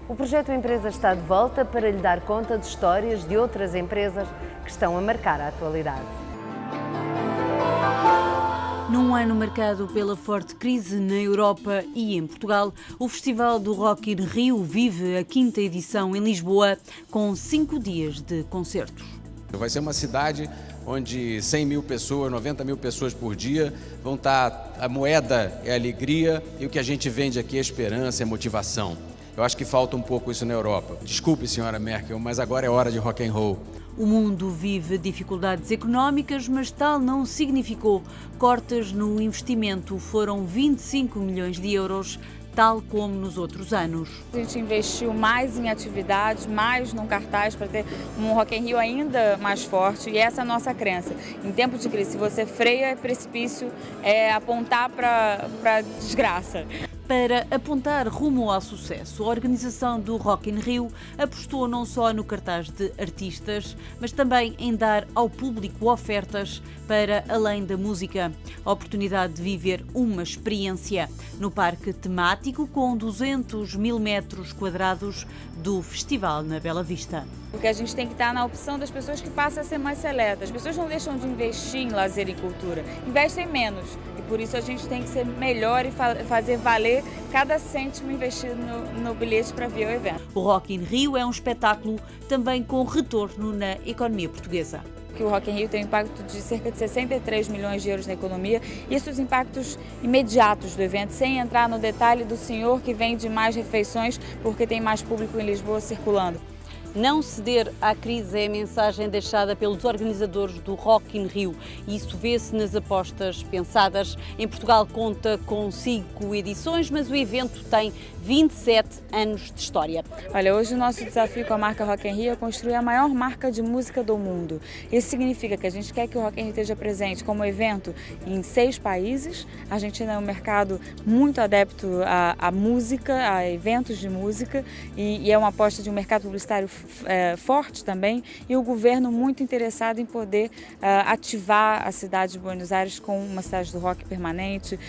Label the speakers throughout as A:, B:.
A: O projeto Empresa está de volta para lhe dar conta de histórias de outras empresas que estão a marcar a atualidade.
B: Num ano marcado pela forte crise na Europa e em Portugal, o Festival do Rock in Rio vive a 5ª edição em Lisboa, com 5 dias de concertos.
C: Vai ser uma cidade onde 100 mil pessoas, 90 mil pessoas por dia vão estar... A moeda é alegria e o que a gente vende aqui é esperança, é motivação. Eu acho que falta um pouco isso na Europa. Desculpe, senhora Merkel, mas agora é hora de rock and roll.
B: O mundo vive dificuldades económicas, mas tal não significou cortes no investimento. Foram 25 milhões de euros, tal como nos outros anos.
D: A gente investiu mais em atividades, mais num cartaz para ter um Rock in Rio ainda mais forte, e essa é a nossa crença. Em tempo de crise, se você freia, é precipício, é apontar para desgraça.
B: Para apontar rumo ao sucesso, a organização do Rock in Rio apostou não só no cartaz de artistas, mas também em dar ao público ofertas para além da música. A oportunidade de viver uma experiência no parque temático com 200 mil metros quadrados do Festival na Bela Vista.
D: Porque a gente tem que estar na opção das pessoas que passam a ser mais seletas. As pessoas não deixam de investir em lazer e cultura, investem menos. E por isso a gente tem que ser melhor e fazer valer cada cêntimo investido no bilhete para ver o evento.
B: O Rock in Rio é um espetáculo também com retorno na economia portuguesa.
D: Que o Rock in Rio tem um impacto de cerca de 63 milhões de euros na economia. Isso os impactos imediatos do evento, sem entrar no detalhe do senhor que vende mais refeições porque tem mais público em Lisboa circulando.
B: Não ceder à crise é a mensagem deixada pelos organizadores do Rock in Rio. Isso vê-se nas apostas pensadas. Em Portugal conta com 5 edições, mas o evento tem 27 anos de história.
D: Olha, hoje o nosso desafio com a marca Rock in Rio é construir a maior marca de música do mundo. Isso significa que a gente quer que o Rock in Rio esteja presente como evento em 6 países. A Argentina é um mercado muito adepto à música, a eventos de música, e é uma aposta de um mercado publicitário forte também, e o governo muito interessado em poder ativar a cidade de Buenos Aires com uma cidade do rock permanente,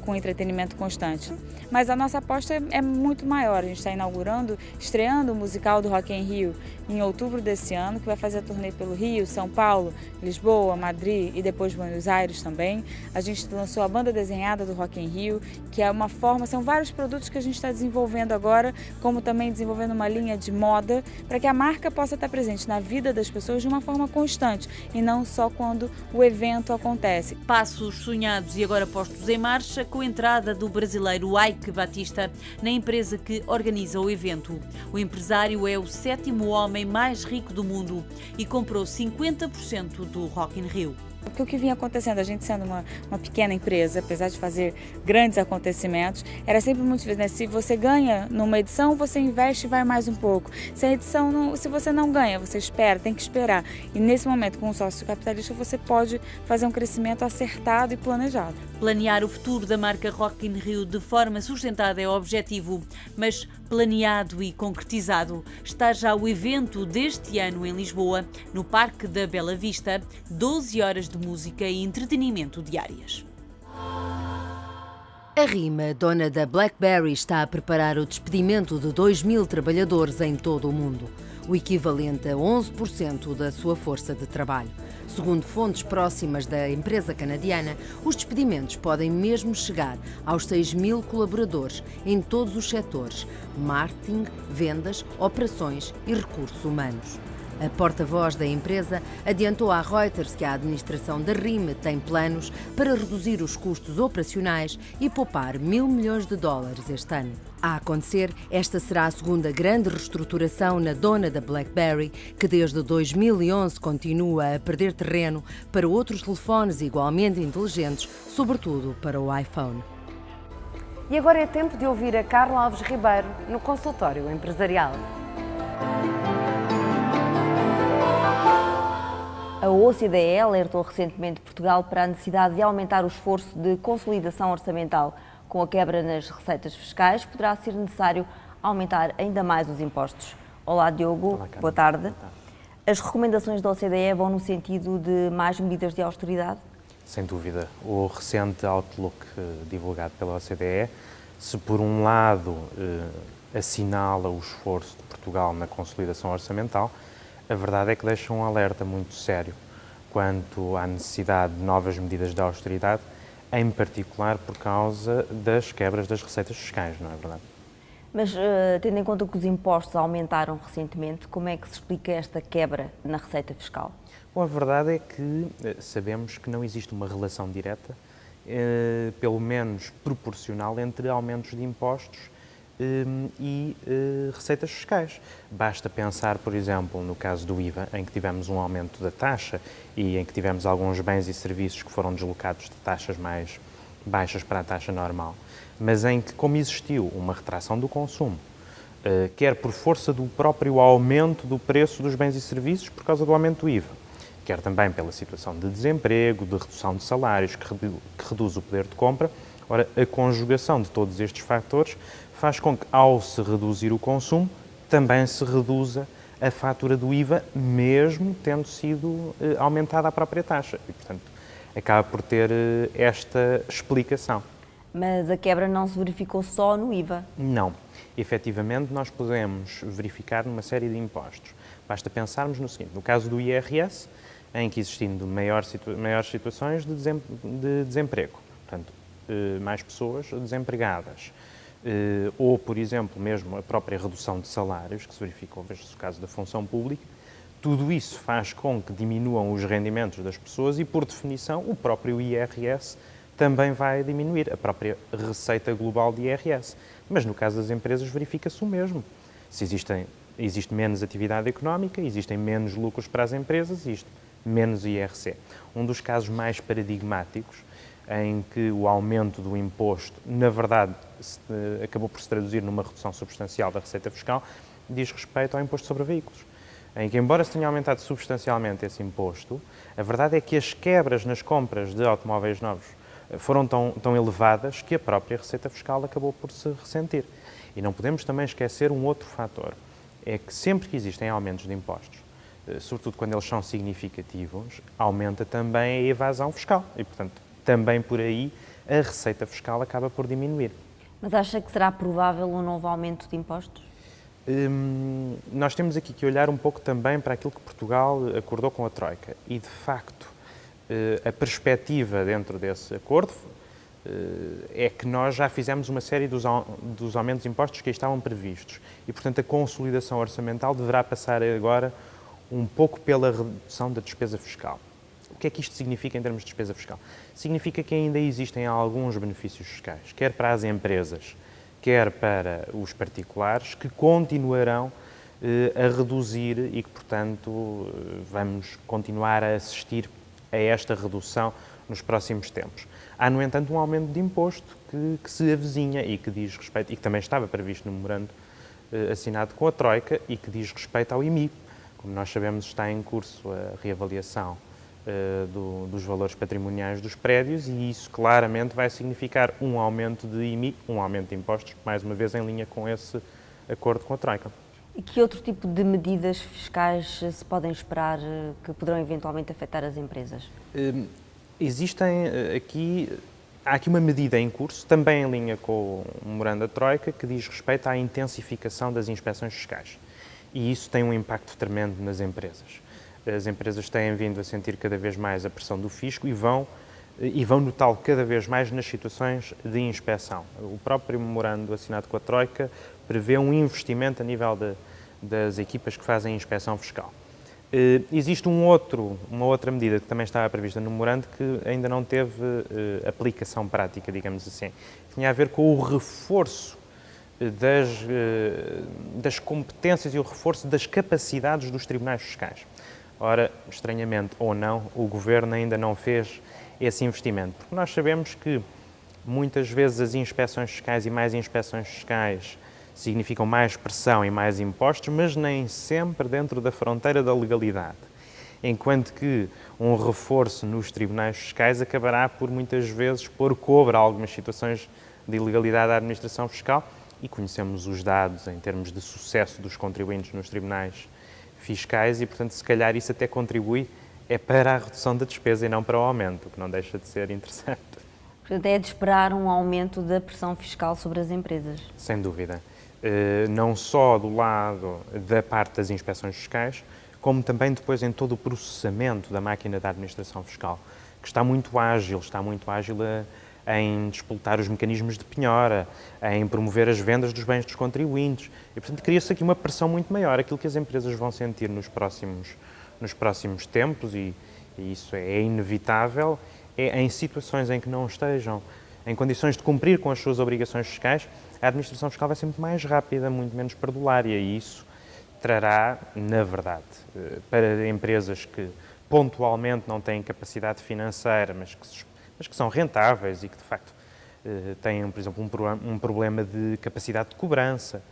D: com entretenimento constante. Mas a nossa aposta é muito maior. A gente está estreando o musical do Rock in Rio em outubro desse ano, que vai fazer a turnê pelo Rio, São Paulo, Lisboa, Madrid e depois Buenos Aires também. A gente lançou a banda desenhada do Rock in Rio, que é uma forma, são vários produtos que a gente está desenvolvendo agora, como também desenvolvendo uma linha de moda, para que a marca possa estar presente na vida das pessoas de uma forma constante e não só quando o evento acontece.
B: Passos sonhados e agora postos em marcha com a entrada do brasileiro Ike Batista na empresa que organiza o evento. O empresário é o 7º homem mais rico do mundo e comprou 50% do Rock in Rio.
D: Porque o que vinha acontecendo, a gente sendo uma pequena empresa, apesar de fazer grandes acontecimentos, era sempre muito difícil, né? Se você ganha numa edição, você investe e vai mais um pouco. Se você não ganha, você espera, tem que esperar. E nesse momento, com um sócio capitalista, você pode fazer um crescimento acertado e planejado.
B: Planear o futuro da marca Rock in Rio de forma sustentada é o objetivo, mas planeado e concretizado está já o evento deste ano em Lisboa, no Parque da Bela Vista, 12 horas de música e entretenimento diárias.
A: A Rima, dona da BlackBerry, está a preparar o despedimento de 2.000 trabalhadores em todo o mundo, o equivalente a 11% da sua força de trabalho. Segundo fontes próximas da empresa canadiana, os despedimentos podem mesmo chegar aos 6.000 colaboradores em todos os setores: marketing, vendas, operações e recursos humanos. A porta-voz da empresa adiantou à Reuters que a administração da RIM tem planos para reduzir os custos operacionais e poupar $1.000 milhões este ano. A acontecer, esta será a segunda grande reestruturação na dona da BlackBerry, que desde 2011 continua a perder terreno para outros telefones igualmente inteligentes, sobretudo para o iPhone. E agora é tempo de ouvir a Carla Alves Ribeiro no consultório empresarial.
E: A OCDE alertou recentemente Portugal para a necessidade de aumentar o esforço de consolidação orçamental. Com a quebra nas receitas fiscais, poderá ser necessário aumentar ainda mais os impostos. Olá, Diogo.
F: Olá,
E: boa tarde. As recomendações da OCDE vão no sentido de mais medidas de austeridade?
F: Sem dúvida. O recente outlook divulgado pela OCDE, se por um lado assinala o esforço de Portugal na consolidação orçamental, a verdade é que deixa um alerta muito sério quanto à necessidade de novas medidas de austeridade, em particular por causa das quebras das receitas fiscais, não é verdade?
E: Mas, tendo em conta que os impostos aumentaram recentemente, como é que se explica esta quebra na receita fiscal?
F: Bom, a verdade é que sabemos que não existe uma relação direta, pelo menos proporcional, entre aumentos de impostos e receitas fiscais. Basta pensar, por exemplo, no caso do IVA, em que tivemos um aumento da taxa e em que tivemos alguns bens e serviços que foram deslocados de taxas mais baixas para a taxa normal, mas em que, como existiu uma retração do consumo, quer por força do próprio aumento do preço dos bens e serviços por causa do aumento do IVA, quer também pela situação de desemprego, de redução de salários, que reduz o poder de compra. Ora, a conjugação de todos estes fatores faz com que, ao se reduzir o consumo, também se reduza a fatura do IVA, mesmo tendo sido aumentada a própria taxa. E, portanto, acaba por ter esta explicação.
E: Mas a quebra não se verificou só no IVA?
F: Não. Efetivamente, nós podemos verificar numa série de impostos. Basta pensarmos no seguinte, no caso do IRS, em que existindo maiores situações de desemprego, portanto, mais pessoas desempregadas, ou, por exemplo, mesmo a própria redução de salários, que se verifica, veja-se o caso da função pública, tudo isso faz com que diminuam os rendimentos das pessoas e, por definição, o próprio IRS também vai diminuir, a própria receita global de IRS. Mas, no caso das empresas, verifica-se o mesmo. Se existe menos atividade económica, existem menos lucros para as empresas, existe menos IRC. Um dos casos mais paradigmáticos em que o aumento do imposto, na verdade, acabou por se traduzir numa redução substancial da receita fiscal, diz respeito ao imposto sobre veículos, em que, embora se tenha aumentado substancialmente esse imposto, a verdade é que as quebras nas compras de automóveis novos foram tão elevadas que a própria receita fiscal acabou por se ressentir. E não podemos também esquecer um outro fator, é que sempre que existem aumentos de impostos, sobretudo quando eles são significativos, aumenta também a evasão fiscal e, portanto, também por aí a receita fiscal acaba por diminuir.
E: Mas acha que será provável um novo aumento de impostos?
F: Nós temos aqui que olhar um pouco também para aquilo que Portugal acordou com a Troika e, de facto, a perspectiva dentro desse acordo é que nós já fizemos uma série dos aumentos de impostos que aí estavam previstos e, portanto, a consolidação orçamental deverá passar agora um pouco pela redução da despesa fiscal. O que é que isto significa em termos de despesa fiscal? Significa que ainda existem alguns benefícios fiscais, quer para as empresas, quer para os particulares, que continuarão a reduzir e que, portanto, vamos continuar a assistir a esta redução nos próximos tempos. Há, no entanto, um aumento de imposto que se avizinha e que diz respeito, e que também estava previsto no memorando assinado com a Troika e que diz respeito ao IMI. Como nós sabemos, está em curso a reavaliação dos valores patrimoniais dos prédios e isso claramente vai significar um aumento de IMI, um aumento de impostos, mais uma vez em linha com esse acordo com a Troika.
E: E que outro tipo de medidas fiscais se podem esperar que poderão eventualmente afetar as empresas?
F: Há aqui uma medida em curso, também em linha com o memorando da Troika, que diz respeito à intensificação das inspeções fiscais. E isso tem um impacto tremendo nas empresas. As empresas têm vindo a sentir cada vez mais a pressão do fisco e vão notá-lo cada vez mais nas situações de inspeção. O próprio memorando assinado com a Troika prevê um investimento a nível das equipas que fazem a inspeção fiscal. Existe uma outra medida que também estava prevista no memorando que ainda não teve aplicação prática, digamos assim. Tinha a ver com o reforço das competências e o reforço das capacidades dos tribunais fiscais. Ora, estranhamente ou não, o Governo ainda não fez esse investimento, porque nós sabemos que muitas vezes as inspeções fiscais e mais inspeções fiscais significam mais pressão e mais impostos, mas nem sempre dentro da fronteira da legalidade. Enquanto que um reforço nos tribunais fiscais acabará por muitas vezes pôr cobre a algumas situações de ilegalidade da administração fiscal e conhecemos os dados em termos de sucesso dos contribuintes nos tribunais fiscais e, portanto, se calhar isso até contribui para a redução da despesa e não para o aumento, o que não deixa de ser interessante.
E: Portanto, é de esperar um aumento da pressão fiscal sobre as empresas.
F: Sem dúvida. não só do lado da parte das inspeções fiscais, como também depois em todo o processamento da máquina da administração fiscal, que está muito ágil em disputar os mecanismos de penhora, em promover as vendas dos bens dos contribuintes. E, portanto, cria-se aqui uma pressão muito maior. Aquilo que as empresas vão sentir nos próximos tempos, e isso é inevitável, é em situações em que não estejam em condições de cumprir com as suas obrigações fiscais, a administração fiscal vai ser muito mais rápida, muito menos perdulária, e isso trará, na verdade, para empresas que pontualmente não têm capacidade financeira, mas que são rentáveis e que, de facto, têm, por exemplo, um problema de capacidade de cobrança.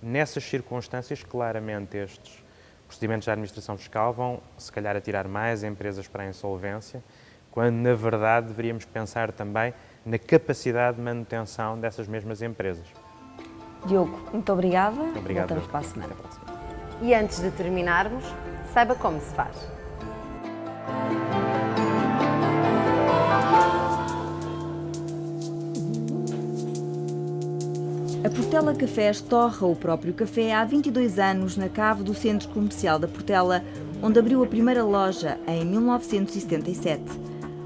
F: Nessas circunstâncias, claramente, estes procedimentos da administração fiscal vão, se calhar, atirar mais empresas para a insolvência, quando, na verdade, deveríamos pensar também na capacidade de manutenção dessas mesmas empresas.
E: Diogo, muito obrigada.
F: Obrigado.
E: Voltamos para a semana.
A: E antes de terminarmos, saiba como se faz.
G: A Portela Cafés torra o próprio café há 22 anos na cave do Centro Comercial da Portela, onde abriu a primeira loja em 1977.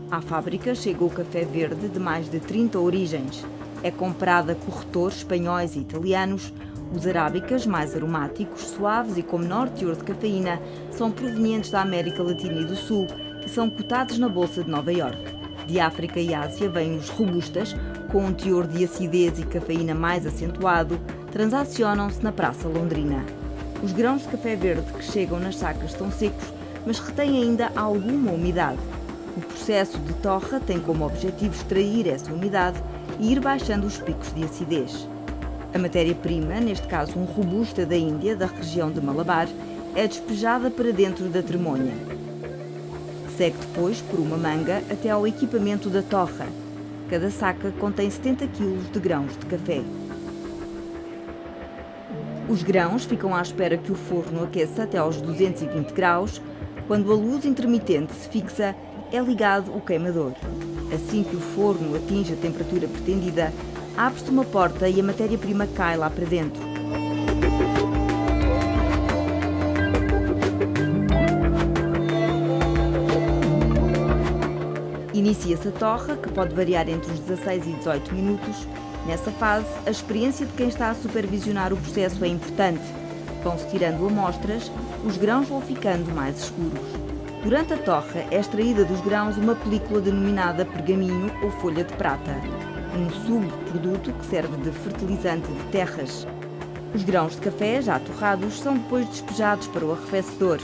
G: À fábrica chega o café verde de mais de 30 origens. É comprado a corretores espanhóis e italianos. Os arábicas, mais aromáticos, suaves e com menor teor de cafeína, são provenientes da América Latina e do Sul e são cotados na Bolsa de Nova Iorque. De África e Ásia vêm os robustas, com um teor de acidez e cafeína mais acentuado, transacionam-se na Praça Londrina. Os grãos de café verde que chegam nas sacas estão secos, mas retêm ainda alguma umidade. O processo de torra tem como objetivo extrair essa umidade e ir baixando os picos de acidez. A matéria-prima, neste caso um robusta da Índia, da região de Malabar, é despejada para dentro da tremonha. Segue depois por uma manga até ao equipamento da torra. Cada saca contém 70 kg de grãos de café. Os grãos ficam à espera que o forno aqueça até aos 220 graus. Quando a luz intermitente se fixa, é ligado o queimador. Assim que o forno atinge a temperatura pretendida, abre-se uma porta e a matéria-prima cai lá para dentro. Inicia-se a torra, que pode variar entre os 16 e 18 minutos. Nessa fase, a experiência de quem está a supervisionar o processo é importante. Vão-se tirando amostras, os grãos vão ficando mais escuros. Durante a torra é extraída dos grãos uma película denominada pergaminho ou folha de prata, um subproduto que serve de fertilizante de terras. Os grãos de café, já torrados, são depois despejados para o arrefecedor.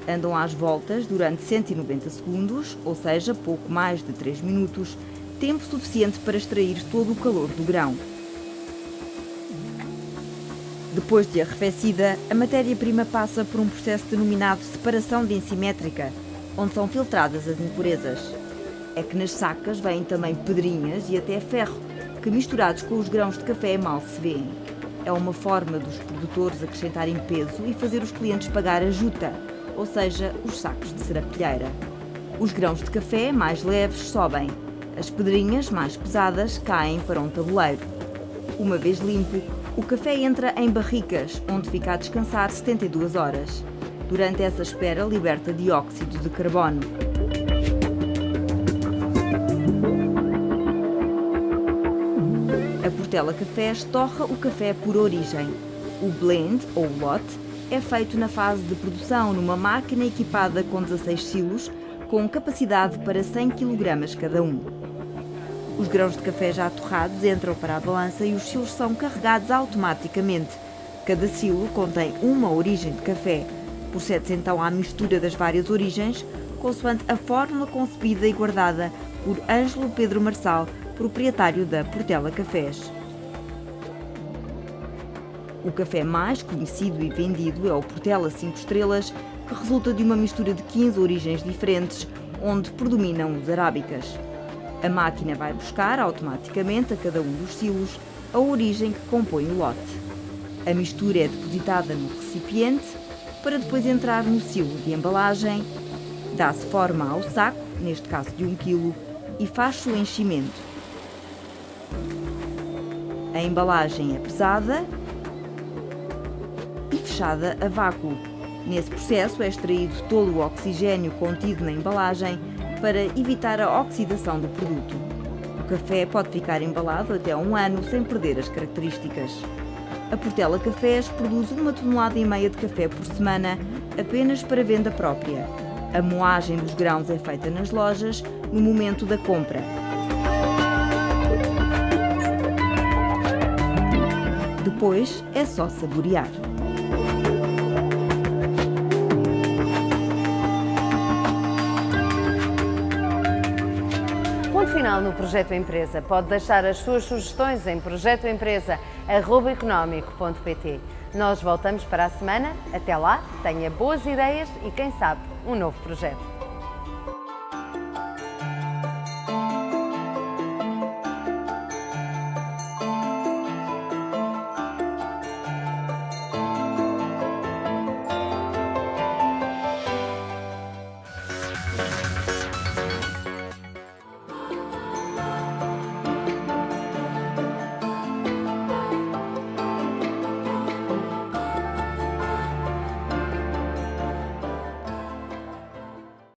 G: Andam às voltas durante 190 segundos, ou seja, pouco mais de 3 minutos, tempo suficiente para extrair todo o calor do grão. Depois de arrefecida, a matéria-prima passa por um processo denominado separação densimétrica, onde são filtradas as impurezas. É que nas sacas vêm também pedrinhas e até ferro, que misturados com os grãos de café mal se vêem. É uma forma dos produtores acrescentarem peso e fazer os clientes pagar a juta, ou seja, os sacos de serapilheira. Os grãos de café mais leves sobem, as pedrinhas mais pesadas caem para um tabuleiro. Uma vez limpo, o café entra em barricas, onde fica a descansar 72 horas. Durante essa espera, liberta dióxido de carbono. A Portela Cafés torra o café por origem. O blend, ou lote, é feito na fase de produção numa máquina equipada com 16 silos, com capacidade para 100 kg cada um. Os grãos de café já torrados entram para a balança e os silos são carregados automaticamente. Cada silo contém uma origem de café. Procede-se então à mistura das várias origens, consoante a fórmula concebida e guardada por Ângelo Pedro Marçal, proprietário da Portela Cafés. O café mais conhecido e vendido é o Portela 5 estrelas, que resulta de uma mistura de 15 origens diferentes, onde predominam os arábicas. A máquina vai buscar automaticamente a cada um dos silos a origem que compõe o lote. A mistura é depositada no recipiente para depois entrar no silo de embalagem, dá-se forma ao saco, neste caso de 1 kg, e faz-se o enchimento. A embalagem é pesada fechada a vácuo. Nesse processo é extraído todo o oxigênio contido na embalagem para evitar a oxidação do produto. O café pode ficar embalado até 1 ano sem perder as características. A Portela Cafés produz 1,5 toneladas de café por semana, apenas para venda própria. A moagem dos grãos é feita nas lojas no momento da compra. Depois é só saborear.
A: Ponto final no Projeto Empresa. Pode deixar as suas sugestões em projetoempresa@economico.pt. Nós voltamos para a semana. Até lá, tenha boas ideias e, quem sabe, um novo projeto.